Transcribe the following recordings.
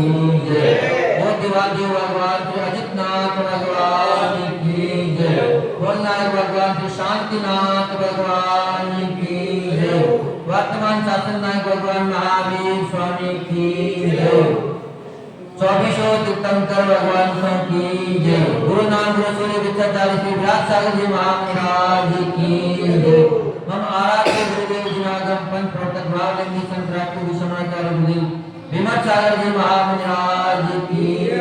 की जय। देवादेव भगवान श्री अजितनाथ भगवान की जय। भोलनाथ भगवान श्री शांतिनाथ भगवान की जय। वर्तमान शासन नायक भगवान महावीर स्वामी की जय। 24 तीर्थंकर भगवान की जय। गुरु नाम गुरु सूर्य विद्याचार्य श्री व्यास सागर जी महाराज की जय। हम आराध्य गुरुदेव जिनागम पंच प्रवर्तक भावलिंगी संक्रांति विश्वनाचार्य गुरुदेव विमल सागर जी महाराज की जय।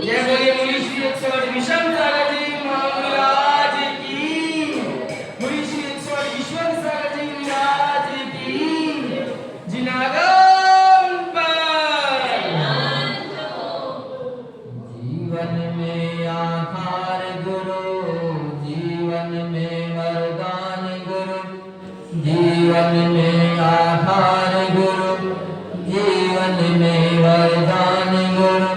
जय बोलिए बोलिए श्री 108 विषम सागर जी महाराज की। बोलिए श्री 108 विश्व सागर जी महाराज की। जिनागम पर जीवन में आधार गुरु, जीवन में वरदान गुरु, जीवन में आधार गुरु, जीवन में वरदान गुरु।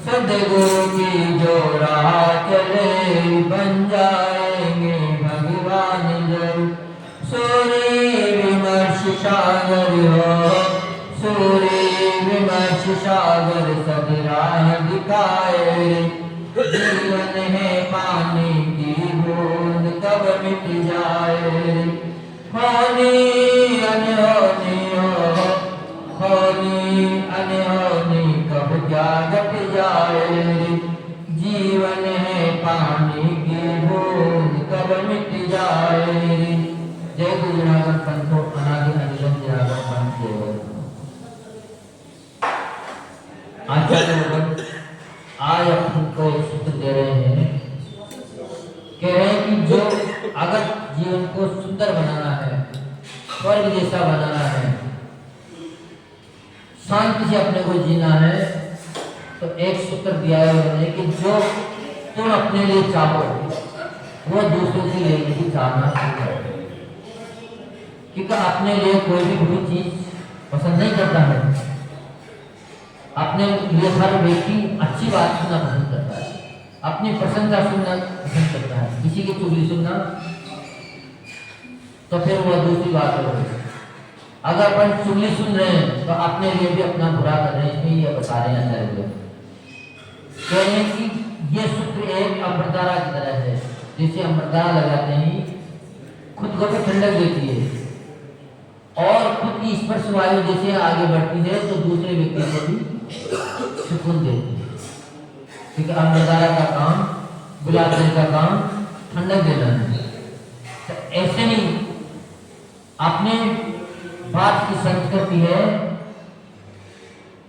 सदगुरु की जो राह चले बन जाएंगे भगवान जरूर। सूर्य विमर्श सागर हो, सूर्य विमर्श सागर सद राह दिखाए। जीवन है पानी की बूंद कब मिट जाए। होनी अनहोनी हो, होनी अनहोनी कब क्या घट जाए। जीवन है पानी की बूंद कब मिट जाए। जय गुरु जनार्दन पंथो अनादि अनिरंतर जनार्दन पंथ जय। आचार्य लोग आज आपको एक सूत्र दे रहे हैं। कह रहे हैं कि जो अगर जीवन को सुंदर बनाना है, स्वर्ग जैसा बनाना है, शांति से अपने को जीना है, तो एक सूत्र दिया है उन्होंने कि जो तुम अपने लिए चाहो वो दूसरों के लिए भी चाहना चाहिए। क्योंकि अपने लिए कोई भी बुरी चीज पसंद नहीं करता है। अपने लिए हर व्यक्ति अच्छी बात सुनना पसंद करता है, अपनी प्रशंसा सुनना पसंद करता है। किसी की चुगली सुनना तो फिर वह दूसरी बात है। अगर अपन चुगली सुन रहे हैं तो अपने लिए भी अपना बुरा कर रहे हैं। ये बता रहे हैं आचार्य लोग। कह रहे हैं कि ये सूत्र एक अमृतधारा की तरह है। जैसे अमृतधारा लगाते हैं, खुद को भी ठंडक देती है और खुद की स्पर्श वायु जैसे आगे बढ़ती है तो दूसरे व्यक्ति को भी सुकून देती है। क्योंकि अमृतधारा का काम, गुलाब जल का काम ठंडक देना है। तो ऐसे नहीं, अपने बात की संस्कृति है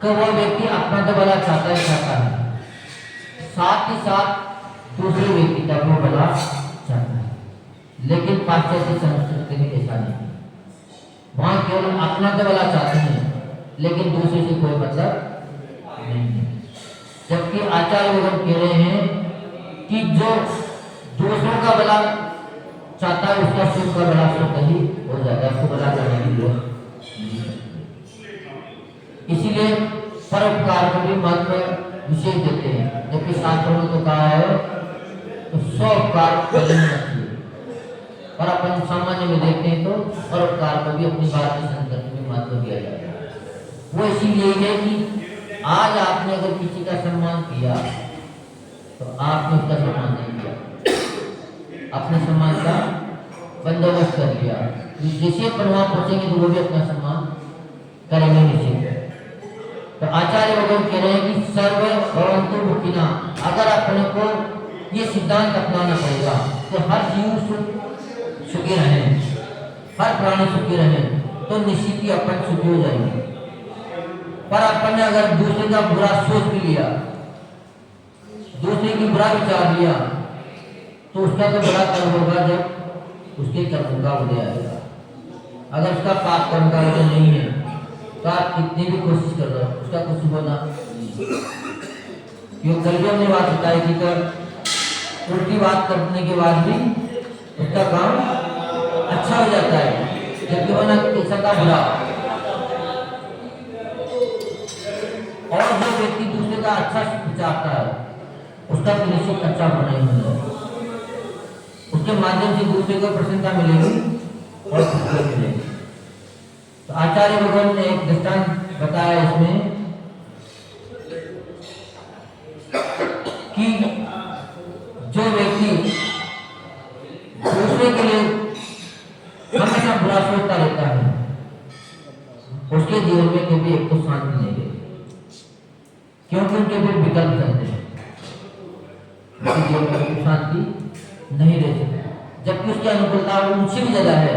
कि वो व्यक्ति अपना तो भला चाहता है, साथ ही साथ दूसरे व्यक्ति का वो भला चाहता है। लेकिन पाश्चात्य संस्कृति में ऐसा नहीं। वहां केवल अपना तो भला चाहते हैं लेकिन दूसरे से कोई मतलब नहीं है। जबकि आचार्य लोग कह रहे हैं कि जो दूसरों का भला चाहता है उसका सुख का भला सुख ही हो जाता है, उसको भला करने की जरूरत। इसीलिए परोपकार को भी महत्व विशेष देते हैं। जबकि शास्त्रों में तो कहा है तो स्वउपकार करना चाहिए, और अपन सामान्य में देखते हैं तो परोपकार को भी अपनी भारतीय संस्कृति में महत्व दिया जाता है। वो इसीलिए है कि आज आपने अगर किसी का सम्मान किया तो आपने उसका सम्मान नहीं किया, अपने सम्मान का बंदोबस्त कर लिया। जैसे प्रभाव पहुंचेंगे तो वो भी अपना सम्मान करेंगे निश्चित। तो आचार्य भगवान कह रहे हैं कि सर्व भवन्तु सुखिनः। अगर अपने को ये सिद्धांत अपनाना पड़ेगा तो हर जीव सुखी रहे, हर प्राणी सुखी रहे, तो निश्चित ही अपन सुखी हो जाएंगे। पर अपन ने अगर दूसरे का बुरा सोच भी लिया, दूसरे की बुरा विचार लिया, तो उसका तो बड़ा कर्म होगा जब उसके कर्म का उदय आएगा। अगर उसका पाप कर्म का उदय नहीं है तो आप कितनी भी कोशिश कर रहे हो उसका कुछ होना नहीं। क्यों कलयुग में बात बताई थी कर उल्टी बात करने के बाद भी उसका काम अच्छा हो जाता है, जबकि वरना कैसा का बुरा। और जो व्यक्ति दूसरे का अच्छा चाहता है उसका तो निश्चित अच्छा होना ही होना है। उसके माध्यम से दूसरे को प्रसन्नता मिलेगी और खुशी मिलेगी। तो आचार्य भगवान ने एक दृष्टांत बताया इसमें हमेशा बुरा सोचता रहता है, उसके जीवन में कभी एक तो शांति नहीं रहती, क्योंकि उनके फिर विकल्प चलते हैं, उसके जीवन में कभी शांति नहीं रहती, जबकि उसकी अनुकूलता उनसे भी ज्यादा है,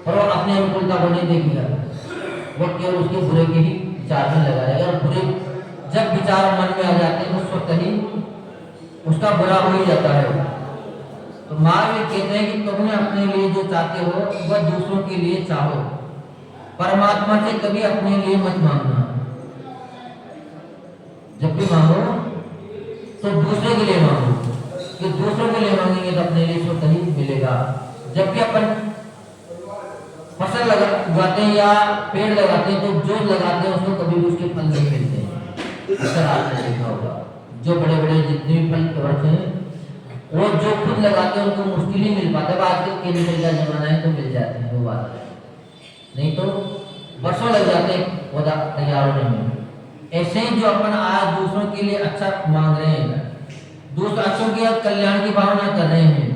और वो अपनी अनुकूलता को नहीं देखेगा, वो केवल उसके बुरे के ही विचार में लगा रहेगा। और बुरे जब विचार मन में आ जाते हैं तो उस वक्त ही उसका बुरा हो ही जाता है। तो महावीर कहते हैं कि तुमने अपने लिए जो चाहते हो वह दूसरों के लिए चाहो, परमात्मा से कभी अपने लिए मत मांगना। जब भी मांगो तो दूसरे के लिए मांगो, कि दूसरों के लिए मांगेंगे तो अपने लिए तो कहीं मिलेगा। जब भी अपन फसल उगाते हैं या पेड़ लगाते हैं तो जो लगाते हैं उसको कभी भी उसके फल नहीं मिलते हैं। अक्सर आपने देखा होगा, जो बड़े बड़े जितने भी फल के वृक्ष हैं वो जो खुद लगाते हैं उनको मुश्किल ही मिल पाता है। आजकल केमिकल का जमाना है तो मिल जाते हैं, वो बात है, नहीं तो वर्षों लग जाते हैं पौधा तैयार होने में। ऐसे ही जो अपन आज दूसरों के लिए अच्छा मांग रहे हैं, दूसरों के कल्याण की भावना कर रहे हैं,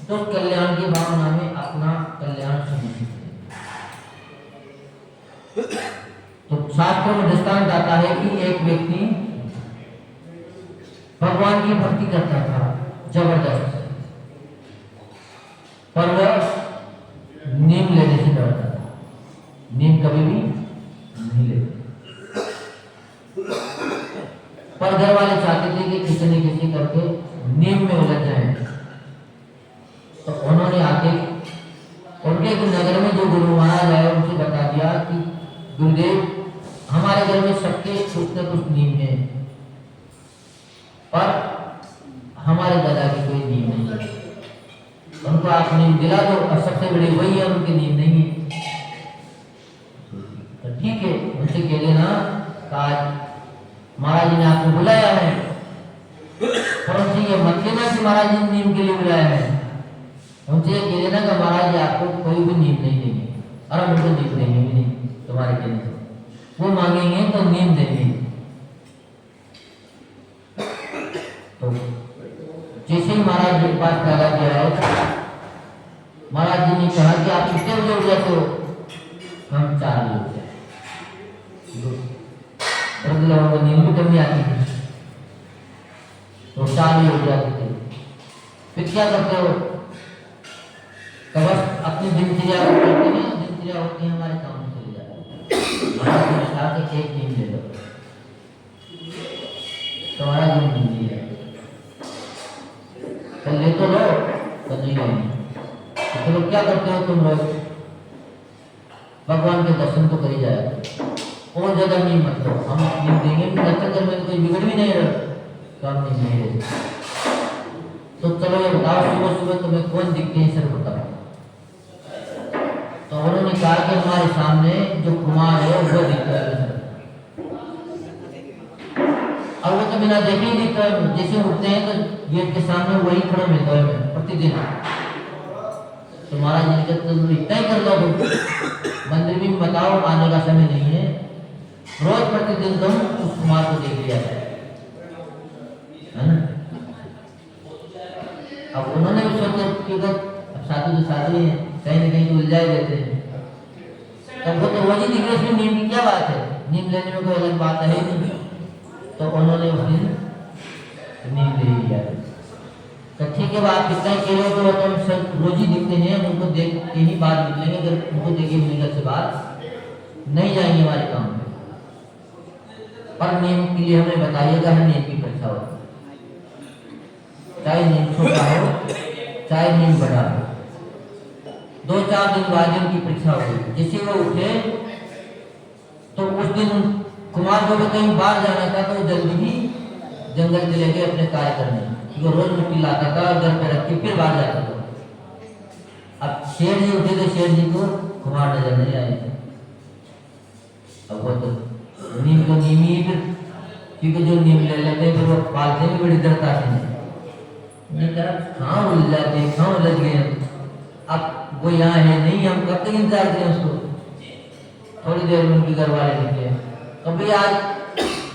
तो उस कल्याण की भावना में अपना कल्याण सुनिश्चित है। तो शास्त्रों में दृष्टांत आता है कि एक व्यक्ति भगवान की भक्ति करता था जबरदस्त, पर वह नीम लेने से डरता था, नीम कभी भी नहीं लेते। पर घर वाले चाहते थे कि किसी न किसी करके नीम में उलझ जाए, तो उन्होंने आके उनके नगर में जो गुरु महाराज आए उनसे बता दिया कि गुरुदेव हमारे घर में सबके कुछ न कुछ नीम है, पर हमारे दादा की कोई नीम नहीं है, उनको आप नीम दिला दो, और सबसे बड़ी वही है, उनकी नीम नहीं है। तो ठीक है, उनसे कह देना आज महाराज ने आपको बुलाया है, पर उनसे ये मत कहना कि महाराज ने नीम के लिए बुलाया है, उनसे ये कह देना कि महाराज आपको कोई भी नीम नहीं देंगे, और हम उनको नीम देंगे भी नहीं तुम्हारे कहने से, वो मांगेंगे तो नीम देंगे। तो जैसे ही महाराज जी के पास डाला गया है, महाराज जी ने कहा कि आप कितने बजे उठ जाते हो? हम 4 बजे उठ जाते, लोगों को नींद भी कमी आती थी, तो 4 बजे उठ जाते थे। फिर क्या करते हो? तो बस अपनी दिनचर्या करते हैं, दिनचर्या होती है हमारे काम में चले जाते हैं। महाराज ने कहा कि एक नींद ले लो, तो महाराज ने नींद लिया, तो ले तो लो, तो नहीं लेंगे। तो चलो क्या करते हो तुम लोग? भगवान के दर्शन तो करी जाए, और ज्यादा नहीं मत लो, हम नींद देंगे, दर्शन करने में कोई बिगड़ भी नहीं रहा, तो हम नींद नहीं देते। तो चलो ये बताओ, सुबह सुबह तुम्हें कौन दिखते हैं, सर बताओ। तो उन्होंने कहा कि हमारे सामने जो कुमार है वो दिखता है, और वो तो बिना देखे ही दिखता है, जैसे उठते हैं तो गेट के सामने वही खड़ा मिलता है प्रतिदिन। तो महाराज जी ने कहा तुम इतना ही कर लो, मंदिर भी बताओ, आने का समय नहीं है, रोज प्रतिदिन तुम उस कुमार को देख लिया है ना। अब उन्होंने भी सोचा कि अब साधु तो साधु है, कहीं ना कहीं तो उलझाए देते हैं, तब वो तो रोज ही दिख रहे, इसमें नींद की क्या बात है, नींद लेने में कोई अलग बात है नहीं। तो उन्होंने उस दिन नींद ले लिया। तो ठीक है, आप कितना ही कह रहे हो, तो सब रोज ही दिखते हैं, उनको देख के ही बात निकलेंगे, अगर उनको देखे मिलकर से बात नहीं जाएंगे हमारे काम में। पर नियम के लिए हमें बताइएगा, हर नियम की परीक्षा होती है, चाहे नियम छोटा हो चाहे नियम बड़ा हो, 2-4 दिन बाद उनकी परीक्षा होगी। जैसे वो उठे तो उस दिन कुमार को भी कहीं बाहर जाना था, तो जल्दी ही जंगल चले गए अपने कार्य करने, वो रोज मिट्टी लाता था घर पे रख के फिर बाहर जाता था। अब शेर जी उठे तो शेर जी को कुमार नजर नहीं आए, अब वो तो नीम को नीम ही, फिर क्योंकि जो नीम ले लेते फिर वो पालते भी बड़ी डरता से, कहाँ उलझ जाते, कहाँ उलझ गए, अब वो यहाँ है नहीं, हम कब तक इंतजार करें उसको। थोड़ी देर में उनके घर वाले निकले, तो भाई आज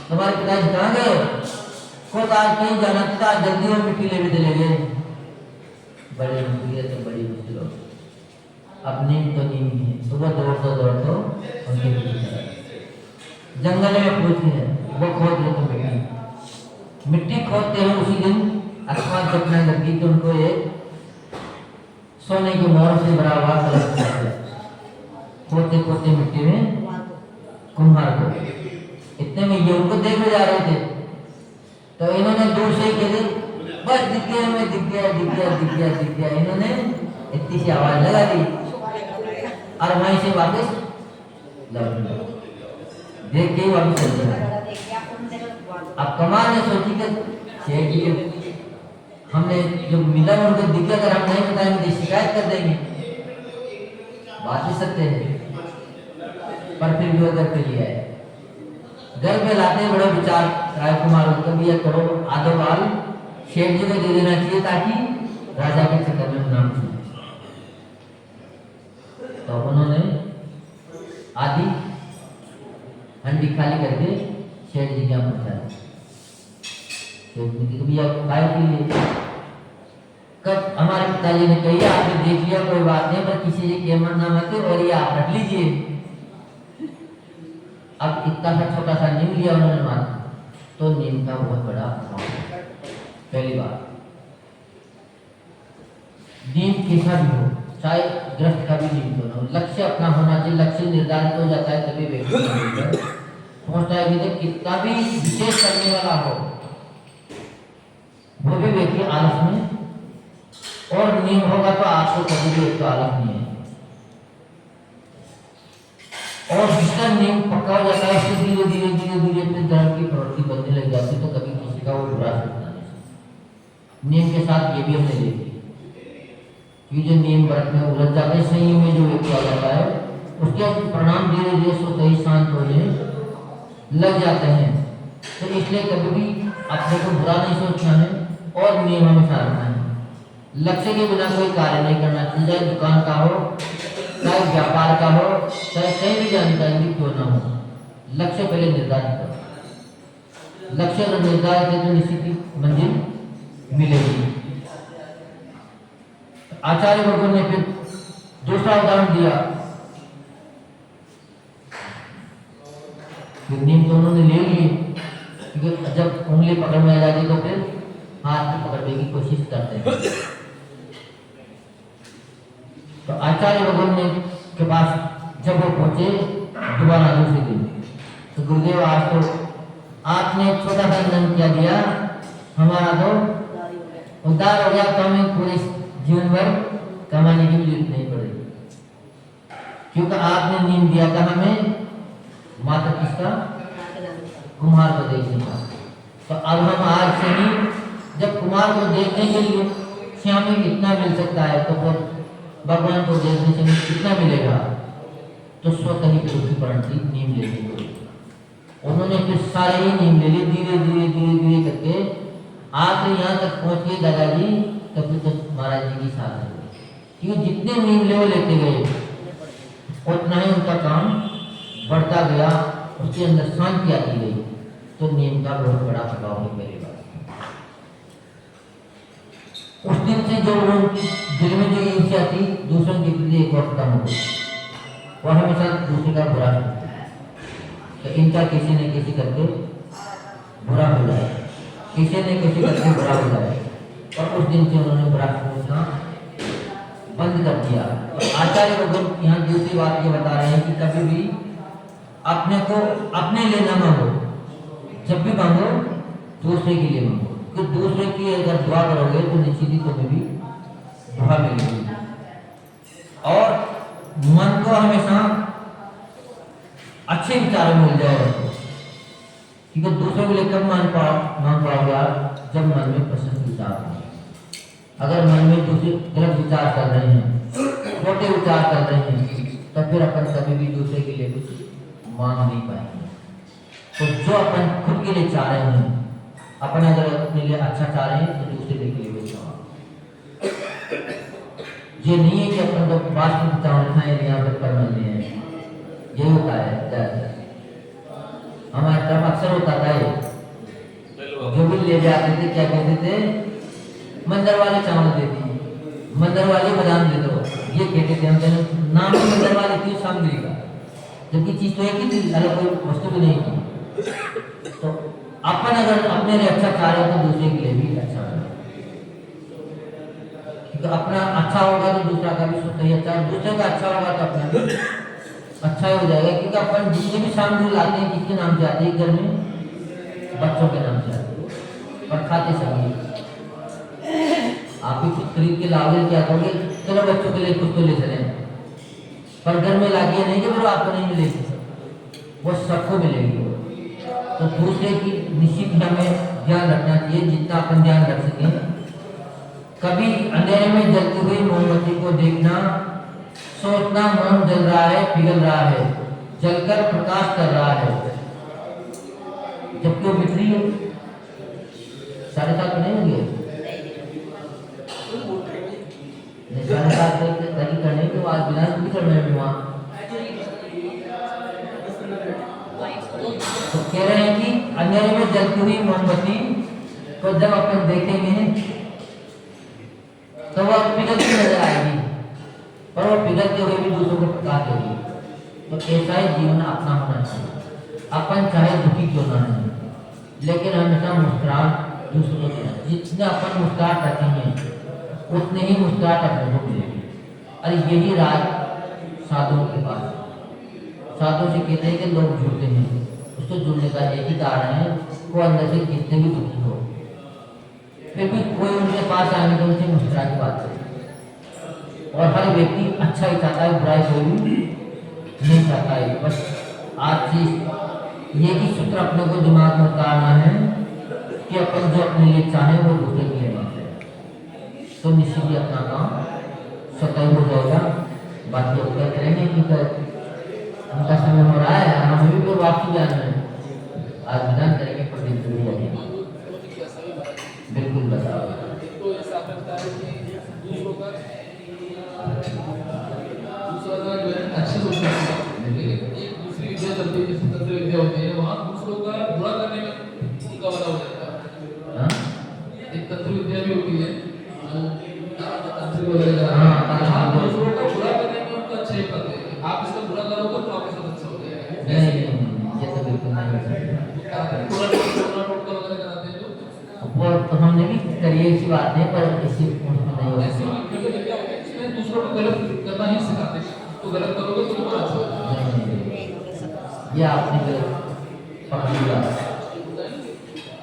तुम्हारे पिताजी कहाँ गए? खुद आज कहीं जाना था, जल्दी में मिट्टी ले भी चले गए। बड़ी मुश्किल है तो बड़ी मुश्किल हो। अब नीम तो नीम ही है, सुबह दौड़ तो उनके पीछे चला। जंगल में पूछे हैं, वो खोद रहे तो मिट्टी खोदते हैं। उसी दिन आसमान चकना लगी तो उनको एक सोने की मोहर से भरा हुआ कलश मिला। खोदते खोदते मिट्टी में कुम्हार को, इतने में ये उनको देखने जा रहे थे तो इन्होंने दूर से कहे बस दिख गया, मैं दिख गया दिख गया दिख गया दिख गया। इन्होंने इतनी सी आवाज लगा दी और वहीं से वापस लौट गए। देख के ही वापस चल गए। अब कमाल ने सोची कि शेख जी हमने जो मिला उनको दिख गया, अगर हम नहीं बताएंगे तो शिकायत कर देंगे। बात ही सत्य है, पर फिर भी घर पे लिया है। घर पे लाते बड़े विचार राजकुमार उनको भी यह करो आधो बाल शेख जी को दे देना चाहिए ताकि राजा के चक्कर में नाम सुने। तो उन्होंने आधी हंडी खाली करके शेख जी के यहाँ पहुंचाया। शेख जी को भी खाए के लिए कब हमारे पिताजी ने कही आपने देख लिया कोई बात नहीं, पर किसी जी के मन नाम आते और ये आप रख लीजिए। अब इतना सा छोटा सा नीम लिया उन्होंने माना तो नीम का बहुत बड़ा पहली बात। नीम कैसा भी हो, चाहे ग्रस्त का भी नीम क्यों ना हो, लक्ष्य अपना होना चाहिए। लक्ष्य निर्धारित हो जाता है तभी व्यक्ति सोचता है कि कितना भी विशेष करने वाला हो वो भी व्यक्ति आलस में, और नीम होगा तो आपको कभी भी एक आलस नहीं है। और जिसका नीम पक्का हो जाता है उससे धीरे धीरे धीरे धीरे अपने धर्म की प्रवृत्ति बनने लग जाती, तो कभी किसी का वो बुरा सोचना नहीं। नीम के साथ ये भी हमने देखी कि जो नीम व्रत में उलझ जाता है, संयम में जो व्यक्ति आ जाता है उसके परिणाम धीरे धीरे सोते ही शांत होने लग जाते हैं। तो इसलिए कभी भी अपने को बुरा नहीं सोचना है और नियम हमेशा रखना है। लक्ष्य के बिना कोई कार्य नहीं करना चाहिए, चाहे दुकान का हो, चाहे व्यापार का हो, चाहे कहीं भी जानकारी क्यों ना हो। लक्ष्य पहले निर्धारित करो। लक्ष्य अगर निर्धारित है तो निश्चित ही मंजिल मिलेगी। आचार्य वर्गों ने फिर दूसरा उदाहरण दिया। नीम तो उन्होंने ले लिए, क्योंकि जब उंगली पकड़ में आ जाती तो फिर हाथ में पकड़ने की कोशिश करते हैं। तो आचार्य भगवान के पास जब वो पहुंचे दोबारा दूसरे दिन, तो गुरुदेव आज तो आपने छोटा सा जन्म क्या दिया, हमारा तो उद्धार हो गया, तो हमें पूरे जीवन भर कमाने की जरूरत नहीं पड़ेगी, क्योंकि आपने नीम दिया था हमें मात्र किसका, कुमार को देखने का। तो अब हम आज से ही जब कुमार को देखने के लिए हमें कितना मिल सकता है, तो वो भगवान को देखने से हमें कितना मिलेगा, तो स्वतः ही उसकी परिणति नीम लेने को। उन्होंने फिर सारे ही नीम ले लिए, धीरे धीरे धीरे धीरे करके आखिर यहाँ तक पहुँच गए दादाजी, तब तो महाराज जी की साथ है, क्योंकि जितने नीम ले वो लेते गए उतना ही उनका काम बढ़ता गया, उसके अंदर शांति आती गई। तो नीम का बहुत बड़ा प्रभाव है मेरे पास। उस दिन से जो दिल में जो ईर्ष्या थी दूसरों के प्रति एक और खत्म हो गई, और हमेशा दूसरे का बुरा सोचते हैं। तो इनका किसी न किसी करके बुरा हो जाए, किसी न किसी करके बुरा हो जाए, और उस दिन से उन्होंने बुरा सोचना बंद कर दिया। आचार्य भगवान यहाँ दूसरी बात ये बता रहे हैं कि कभी भी अपने को अपने लिए न मांगो, जब भी मांगो दूसरे के लिए मांगो, क्योंकि दूसरे की अगर दुआ करोगे तो निश्चित ही तुम्हें भी दुआ मिलेगी। और मन को हमेशा अच्छे विचारों में मिल जाएगा, क्योंकि दूसरों के लिए कब मांग पाओगे आप, जब मन में प्रसन्न विचार हो। अगर मन में दूसरे गलत विचार कर रहे हैं, छोटे विचार कर रहे हैं, तो फिर अपन कभी भी दूसरे के लिए कुछ मांग नहीं पाएंगे। तो जो अपन खुद के लिए चाह रहे हैं, अपन अगर अपने लिए अच्छा चाह रहे हैं तो दूसरे के लिए भी चाहो। ये नहीं है कि अपन तो वास्तविक चावल खाए यहाँ पर कर मिलने हैं, ये होता है हमारे तरफ अक्सर होता था। जो भी ले जाते थे क्या कहते थे, मंदिर वाले चावल दे दिए, मंदिर वाले बादाम दे दो, ये कहते थे हम कहने नाम ही मंदिर वाले थी सामग्री का, जबकि चीज तो एक ही थी, अलग कोई वस्तु भी नहीं थी। तो अपन अगर अपने लिए अच्छा चाह रहे हो तो दूसरे के लिए भी अच्छा हो, तो अपना अच्छा होगा तो दूसरा का भी सोचता ही अच्छा, दूसरे का अच्छा होगा तो अपना भी अच्छा ही हो जाएगा। क्योंकि अपन जितने भी सामग्री लाते हैं किसके नाम से आते हैं घर में, बच्चों के नाम से आते हैं, और खाते समय आप ही कुछ खरीद के लाओगे, क्या करोगे, चलो बच्चों के लिए कुछ तो ले चले, पर घर में लाके नहीं कि फिर आपको नहीं मिलेगी, वो सबको मिलेगी। तो दूसरे की निश्चित हमें ध्यान रखना चाहिए, जितना अपन ध्यान रख सकें। कभी अंधेरे में जलती हुई मोमबत्ती को देखना, सोचना मोम जल रहा है, पिघल रहा है, जलकर प्रकाश कर रहा है, जबकि वो बिखरी है। 7:30 नहीं होंगे, 7:30 तक करने के बाद बिना भी करना है वहाँ। तो कह रहे हैं कि अंधेरे में जलती हुई मोमबत्ती को जब अपन देखेंगे तो वह पिघलती नजर आएगी, और वो पिघलते हुए भी दूसरों को प्रकाश देगी। तो ऐसा ही जीवन अपना होना चाहिए। अपन चाहे दुखी क्यों ना है, लेकिन हमेशा मुस्कुराहट दूसरों को, जितना अपन मुस्कुराहट रखेंगे उतने ही मुस्कुराहट अपने को मिलेगी। अरे यही राज साधुओं के पास, साधु से कहते हैं कि लोग जुड़ते हैं, उसको जुड़ने का एक ही कारण है, वो अंदर से कितने भी दुखी हो, फिर भी कोई उनके पास आने तो उनसे मुस्कुरा की बात करे। और हर व्यक्ति अच्छा ही चाहता है, बुराई कोई भी नहीं चाहता है। बस आज से ये ही सूत्र अपने को दिमाग में उतारना है कि अपन जो अपने लिए चाहे वो दूसरे के लिए मत है, तो निश्चित ही अपना काम स्वतः हो जाएगा। बाकी अब क्या करेंगे कि उनका समय हो रहा है, हमें भी कोई वापसी जाना है, आज विधान करेंगे प्रदीप जरूरी है। बिल्कुल बताओ। तो ऐसा लगता है कि दूसरों का जो है अच्छी सोच है, लेकिन एक दूसरी विद्या चलती है जिसमें तंत्र विद्या होती है, वहाँ दूसरों का बुरा करने में उनका वाला हो जाता है। एक तंत्र विद्या भी होती है तंत्र वगैरह, हाँ, दूसरों का बुरा करने में उनका अच्छा ही करते हैं। आप इसका बुरा करोगे तो आपके साथ अच्छा हो जाएगा। नहीं, ये तो बिल्कुल नहीं हो सकता। टोटका वगैरह कराते हैं जो वो तो हमने भी करी ऐसी बात है, पर इसी नहीं हो ऐसे सकता। इसमें दूसरों को गलत करना ही सिखाते हैं, तो गलत करोगे तो तुम्हारा अच्छा होगा। ये आपने पकड़ लिया,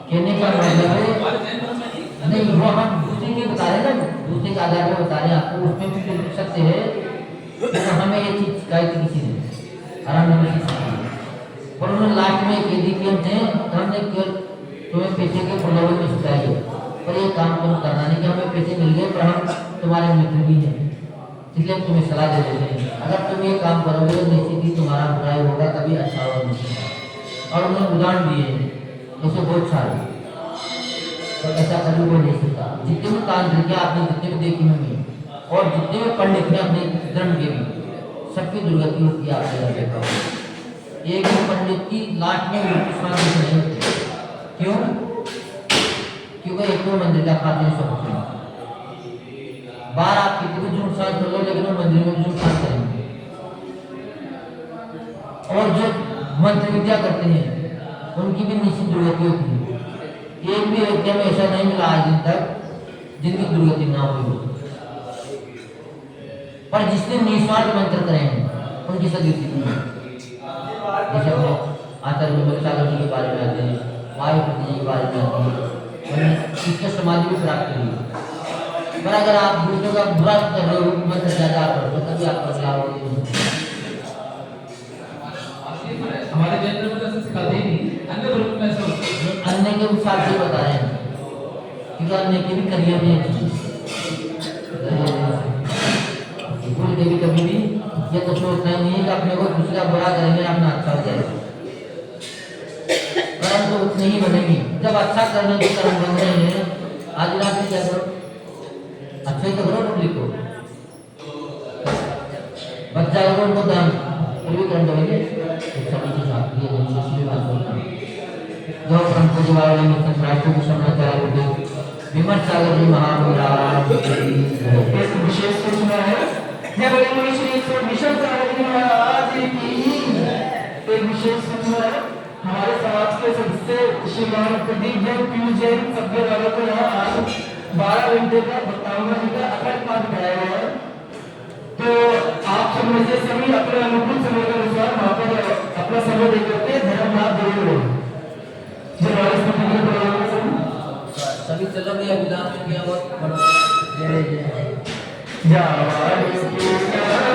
कहने का मतलब है नहीं, वो हम दूसरे के बता रहे ना, दूसरे के आधार पर बता रहे हैं आपको, उसमें भी बिल्कुल सत्य है। तो हमें ये चीज शिकायत किसी ने और हमने नहीं सीखी, और उन्होंने लास्ट में कह दी कि हमने केवल तुम्हें पैसे के प्रलोभन में सिखाई, पर ये काम तुम करना नहीं कि हमें पैसे मिल गए पर हम तुम्हारे मित्र भी हैं, इसलिए हम तुम्हें सलाह दे देते हैं, अगर तुम ये काम करोगे तो निश्चित ही तुम्हारा बुराई होगा, कभी अच्छा होगा नहीं। और उन्होंने उदाहरण दिए ऐसे बहुत सारे, तो ऐसा कभी कोई नहीं सकता। जितने भी तांत्रिक आपने जितने भी देखे होंगे और जितने भी पंडित हैं अपने धर्म के भी, सबकी दुर्गति होती है। आपने देखा होगा एक भी पंडित की लास्ट में मृत्यु शांति से नहीं होती। क्यों? क्योंकि एक तो मंदिर का खाते हैं सब बाहर आप कितने भी झूठ साथ कर लो, लेकिन वो मंदिर में झूठ साथ करेंगे। और जो मंत्र विद्या करते हैं उनकी भी निश्चित दुर्गति होती है। एक भी व्यक्ति में ऐसा नहीं मिला आज दिन तक जिनकी दुर्गति ना हुई, पर जिसने निस्वार्थ मंत्र करे हैं उनकी सदगति नहीं है। जैसे अपने आचार्य सागर जी के बारे में आते हैं, वायुपति जी के बारे में आते हैं, उन्हें इसके समाधि भी प्राप्त करी। पर अगर आप दूसरों का बुरा कर रहे हो, मंत्र ज्यादा करो तो कभी आप बदलाव होगी। हमारे जैन में ऐसे सिखाते ही नहीं, अन्य धर्म में ऐसा होता है। अन्य के हिसाब से बता रहे हैं, क्योंकि अन्य के भी करियर में भूल के भी कभी भी ये तो सोचना ही नहीं है कि अपने को किसी का बुरा करेंगे अपना अच्छा हो जाएगा, परंतु उतने ही बनेंगे जब अच्छा करने के कर्म बन रहे हैं। आज रात में क्या करो, अच्छा ही तो करो, पब्लिक को बच जाएगा उनको दान फिर भी करंट होंगे। सभी के साथ ये नहीं बात होता है जो परम पूज्य वाले में संप्रार्थी को समझ विमल सागर जी महाराज की जय। इस विशेष सूचना है जय बड़े मुनि श्री विष्णु सागर जी महाराज की। एक विशेष सूचना है हमारे समाज के सदस्य श्रीमान प्रदीप जैन पीयूष जैन सभ्य वालों को यहाँ आज 12 घंटे का 52 घंटे का अखंड पाठ कराया गया है। तो आप सब में से सभी अपने अनुकूल समय के अनुसार वहाँ पर अपना समय देकर के धर्म लाभ जरूर लें। सभी चलो भैया विधान में क्या बहुत जय